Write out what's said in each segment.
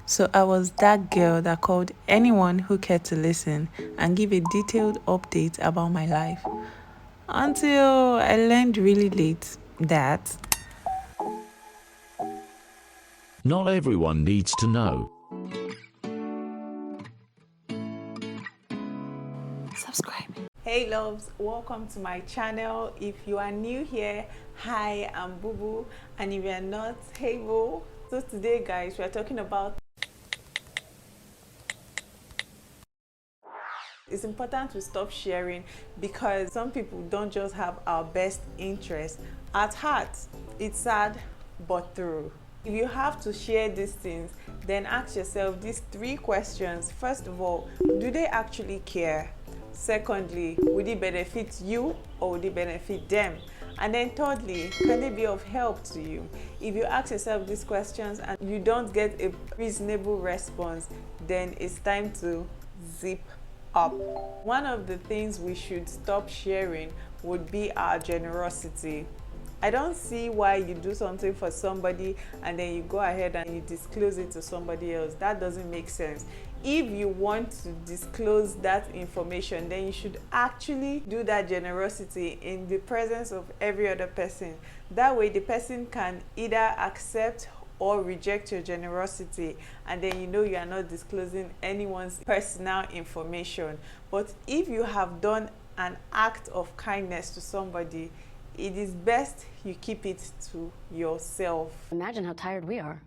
So I was that girl that called anyone who cared to listen and give a detailed update about my life. Until I learned really late that not everyone needs to know. subscribe. Hey loves, welcome to my channel. If you are new here, hi, I'm Bubuu, and if you are not, hey boo. So today guys, we are talking about it's important to stop sharing because some people don't just have our best interest at heart. It's sad but true. If you have to share these things, then ask yourself these 3 questions. First of all, do they actually care? Secondly, would it benefit you or would it benefit them? And then thirdly, can they be of help to you? If you ask yourself these questions and you don't get a reasonable response, then it's time to zip up. One of the things we should stop sharing would be our generosity. I don't see why you do something for somebody and then you go ahead and you disclose it to somebody else. That doesn't make sense. If you want to disclose that information, then you should actually do that generosity in the presence of every other person. That way the person can either accept or reject your generosity, and then you know you are not disclosing anyone's personal information. But if you have done an act of kindness to somebody, it is best you keep it to yourself. Imagine how tired we are.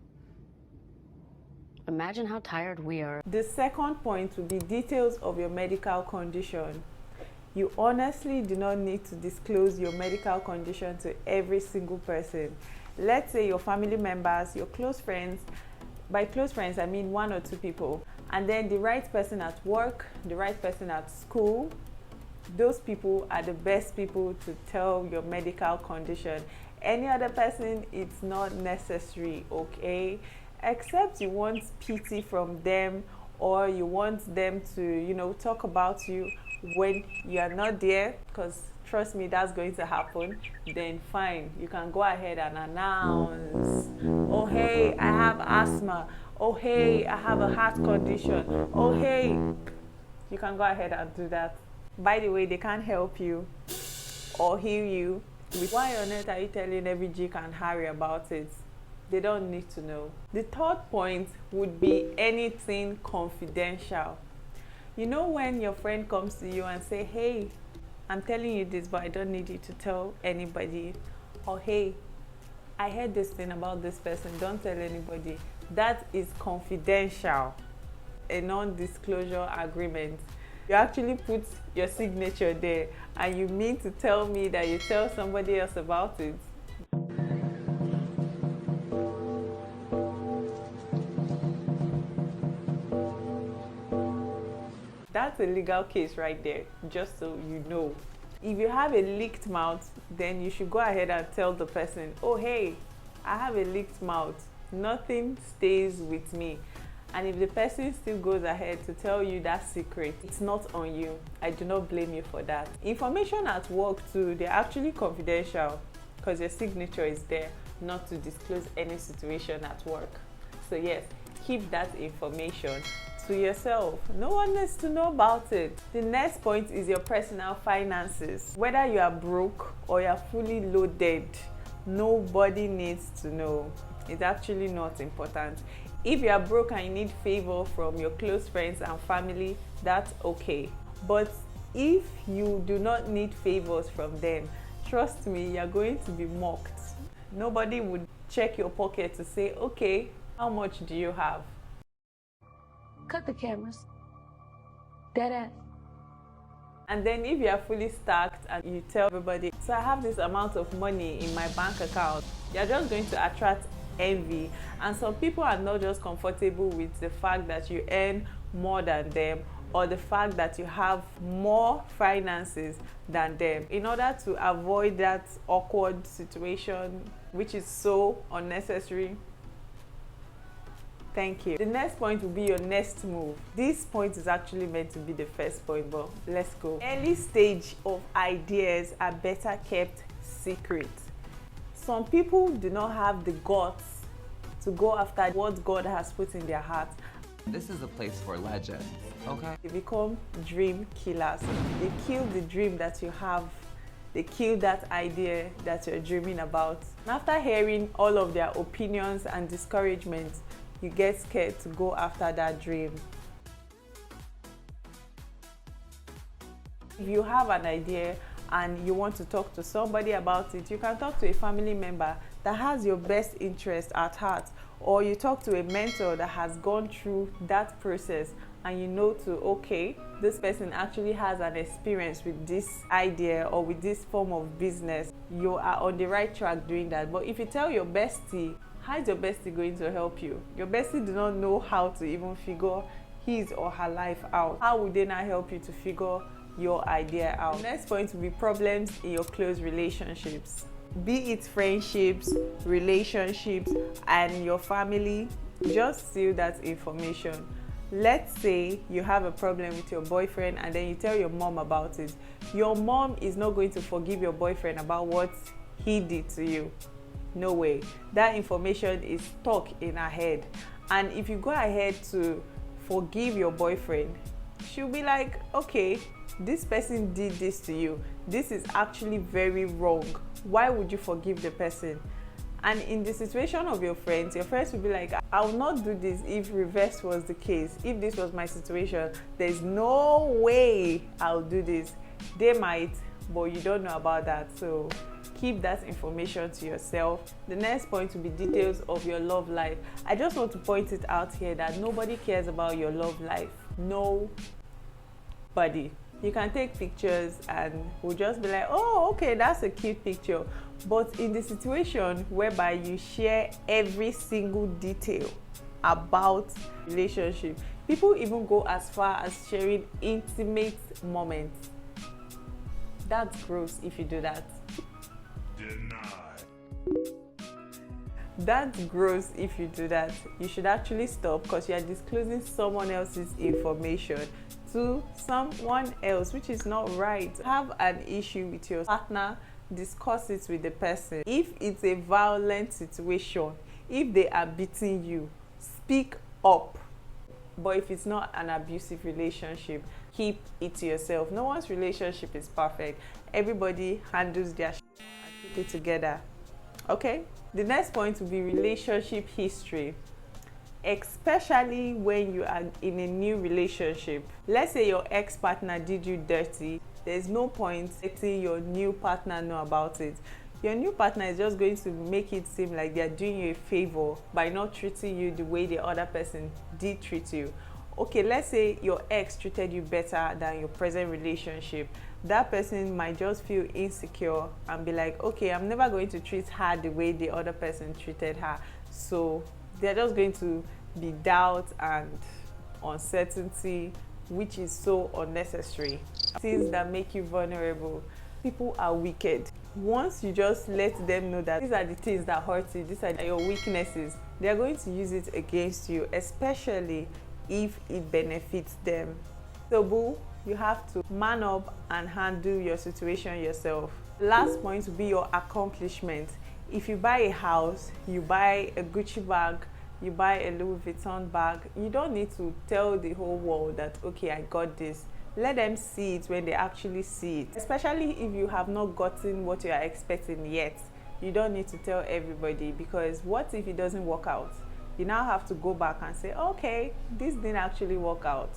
Imagine how tired we are. The second point would be details of your medical condition. You honestly do not need to disclose your medical condition to every single person. Let's say your family members, your close friends. By close friends, I mean 1 or 2 people. And then the right person at work, the right person at school. Those people are the best people to tell your medical condition. Any other person, it's not necessary, okay? Except you want pity from them or you want them to, talk about you when you are not there, because trust me, that's going to happen. Then fine, you can go ahead and announce, oh hey, I have asthma, oh hey, I have a heart condition, oh hey. You can go ahead and do that. By the way, they can't help you or heal you. Why on earth are you telling every Jig and Harry about it? They don't need to know. The third point would be anything confidential. You know when your friend comes to you and say, hey, I'm telling you this, but I don't need you to tell anybody. Or hey, I heard this thing about this person, don't tell anybody. That is confidential, a non-disclosure agreement. You actually put your signature there and you mean to tell me that you tell somebody else about it. That's a legal case right there, just so you know. If you have a leaked mouth, then you should go ahead and tell the person, oh hey, I have a leaked mouth, nothing stays with me. And if the person still goes ahead to tell you that secret, it's not on you. I do not blame you for that. Information at work too, they're actually confidential because your signature is there not to disclose any situation at work. So yes, keep that information to yourself. No one needs to know about it. The next point is your personal finances. Whether you are broke or you're fully loaded, nobody needs to know. It's actually not important. If you are broke and you need favor from your close friends and family, that's okay. But if you do not need favors from them, trust me, you're going to be mocked. Nobody would check your pocket to say, okay, how much do you have? Cut the cameras. Dead ass. And then if you are fully stacked and you tell everybody, so I have this amount of money in my bank account, you're just going to attract envy. And some people are not just comfortable with the fact that you earn more than them or the fact that you have more finances than them. In order to avoid that awkward situation, which is so unnecessary, thank you. The next point will be your next move. This point is actually meant to be the first point, but let's go. Early stage of ideas are better kept secret. Some people do not have the guts to go after what God has put in their heart. This is a place for legends, okay? They become dream killers. They kill the dream that you have. They kill that idea that you're dreaming about. And after hearing all of their opinions and discouragement, you get scared to go after that dream. If you have an idea and you want to talk to somebody about it, you can talk to a family member that has your best interest at heart, or you talk to a mentor that has gone through that process and you know to, okay, this person actually has an experience with this idea or with this form of business. You are on the right track doing that. But if you tell your bestie, how is your bestie going to help you? Your bestie do not know how to even figure his or her life out. How would they not help you to figure your idea out? The next point will be problems in your close relationships. Be it friendships, relationships, and your family. Just seal that information. Let's say you have a problem with your boyfriend and then you tell your mom about it. Your mom is not going to forgive your boyfriend about what he did to you. No way. That information is stuck in her head. And if you go ahead to forgive your boyfriend, she'll be like, okay, this person did this to you. This is actually very wrong. Why would you forgive the person? And in the situation of your friends will be like, I will not do this if reverse was the case. If this was my situation, there's no way I'll do this. They might, but you don't know about that. So keep that information to yourself. The next point will be details of your love life. I just want to point it out here that nobody cares about your love life. Nobody. You can take pictures and we'll just be like, oh, okay, that's a cute picture. But in the situation whereby you share every single detail about relationship, people even go as far as sharing intimate moments. That's gross if you do that. Denied. That's gross if you do that. You should actually stop, because you are disclosing someone else's information to someone else, which is not right. Have an issue with your partner, discuss it with the person. If it's a violent situation, if they are beating you, speak up. But if it's not an abusive relationship, keep it to yourself. No one's relationship is perfect. Everybody handles their shit and keep it together. Okay? The next point will be relationship history. Especially when you are in a new relationship. Let's say your ex-partner did you dirty. There's no point letting your new partner know about it. Your new partner is just going to make it seem like they're doing you a favor by not treating you the way the other person did treat you. Okay, let's say your ex treated you better than your present relationship. That person might just feel insecure and be like, okay, I'm never going to treat her the way the other person treated her. So they're just going to be doubt and uncertainty, which is so unnecessary. Things that make you vulnerable. People are wicked. Once you just let them know that these are the things that hurt you, these are your weaknesses, they're going to use it against you, especially if it benefits them. So boo, you have to man up and handle your situation yourself. The last point will be your accomplishment. If you buy a house, you buy a Gucci bag, you buy a Louis Vuitton bag, you don't need to tell the whole world that, okay, I got this. Let them see it when they actually see it. Especially if you have not gotten what you are expecting yet. You don't need to tell everybody, because what if it doesn't work out? You now have to go back and say, okay, this didn't actually work out.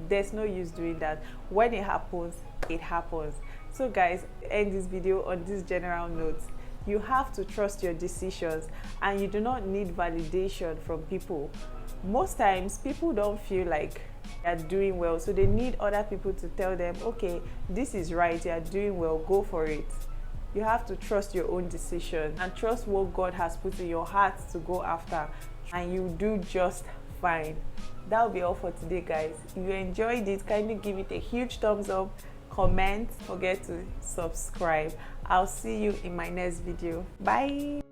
There's no use doing that. When it happens, it happens. So guys, end this video on this general note. You have to trust your decisions, and you do not need validation from people. Most times people don't feel like they're doing well, so they need other people to tell them, okay, this is right, you're doing well, go for it. You have to trust your own decision and trust what God has put in your heart to go after, and you do just fine. That will be all for today, guys. If you enjoyed it, kindly give it a huge thumbs up, comment, forget to subscribe. I'll see you in my next video. Bye.